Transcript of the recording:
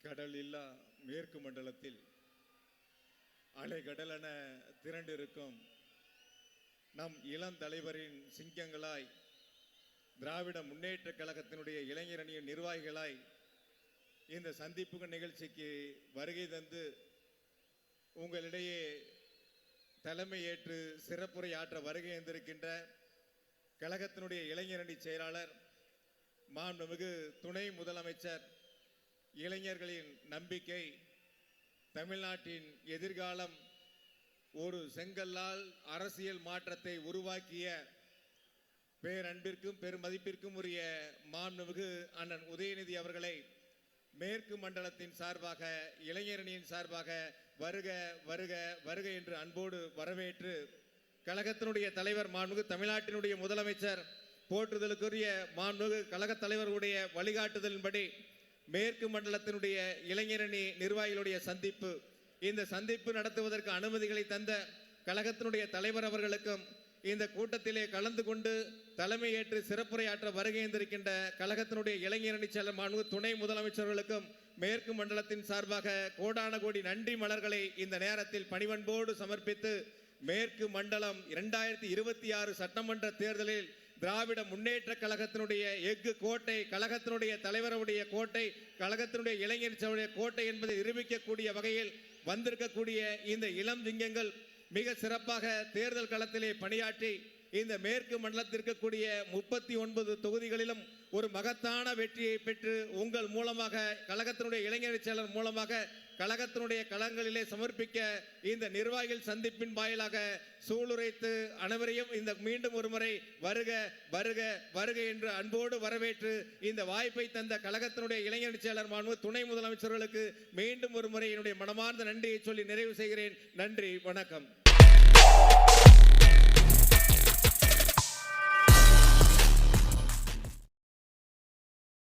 கடல் இல்லா மேற்கு மண்டலத்தில் அலைகடலென திரண்டிருக்கும் நம் இளம் தலைவரின் சிங்கங்களாய், திராவிட முன்னேற்ற கழகத்தினுடைய இளைஞரணியின் நிர்வாகிகளாய் இந்த சந்திப்பு நிகழ்ச்சிக்கு வருகை தந்து உங்களிடையே தலைமையேற்று சிறப்புரை ஆற்ற வருகை தந்திருக்கின்ற கழகத்தினுடைய இளைஞரணி செயலாளர், மாண்புமிகு துணை முதலமைச்சர், இளைஞர்களின் நம்பிக்கை, தமிழ்நாட்டின் எதிர்காலம், ஒரு செங்கல்லால் அரசியல் மாற்றத்தை உருவாக்கிய பேரன்பிற்கும் பெருமதிப்பிற்கும் உரிய மாண்புமிகு அண்ணன் உதயநிதி அவர்களை மேற்கு மண்டலத்தின் சார்பாக, இளைஞரணியின் சார்பாக வருக வருக வருக என்று அன்போடு வரவேற்று, கழகத்தினுடைய தலைவர், மாண்புமிகு தமிழ்நாட்டினுடைய முதலமைச்சர், போற்றுதலுக்குரிய மாண்புமிகு கழக தலைவர்களுடைய வழிகாட்டுதலின்படி மேற்கு மண்டலத்தினுடைய இளைஞரணி நிர்வாகிகளுடைய சந்திப்பு, இந்த சந்திப்பு நடத்துவதற்கு அனுமதிகளை தந்த கழகத்தினுடைய தலைவர் அவர்களுக்கும், இந்த கூட்டத்திலே கலந்து கொண்டு தலைமையேற்று சிறப்புரையாற்ற வருகின்றிருக்கின்ற கழகத்தினுடைய இளைஞரணி செயலர் மாண்புமிகு துணை முதலமைச்சர்களுக்கும் மேற்கு மண்டலத்தின் சார்பாக கோடான கோடி நன்றி மலர்களை இந்த நேரத்தில் பணிவன்போடு சமர்ப்பித்து, மேற்கு மண்டலம் 2026 சட்டமன்ற தேர்தலில் திராவிட முன்னேற்ற கழகத்தினுடைய எஃகு கோட்டை, கழகத்தினுடைய தலைவருடைய கோட்டை, கழகத்தினுடைய இளைஞர்களுடைய கோட்டை என்பதை நிரூபிக்கக்கூடிய வகையில் வந்திருக்கக்கூடிய இந்த இளம் சிங்கங்கள் மிக சிறப்பாக தேர்தல் களத்திலே பணியாற்றி இந்த மேற்கு மண்டலத்திற்கு கூடிய 39 தொகுதிகளிலும் ஒரு மகத்தான வெற்றியை பெற்று உங்கள் மூலமாக, கழகத்தினுடைய இளைஞர் செயலர் மூலமாக கழகத்தினுடைய களங்களிலே சமர்ப்பிக்க இந்த நிர்வாகிகள் சந்திப்பின் வாயிலாக சூளுரைத்து அனைவரையும் இந்த மீண்டும் ஒரு முறை வருக வருக வருக என்று அன்போடு வரவேற்று இந்த வாய்ப்பை தந்த கழகத்தினுடைய இளைஞர் செயலர் மாண்புமிகு துணை முதலமைச்சர்களுக்கு மீண்டும் ஒரு முறை என்னுடைய மனமார்ந்த நன்றியை சொல்லி நிறைவு செய்கிறேன். நன்றி, வணக்கம்.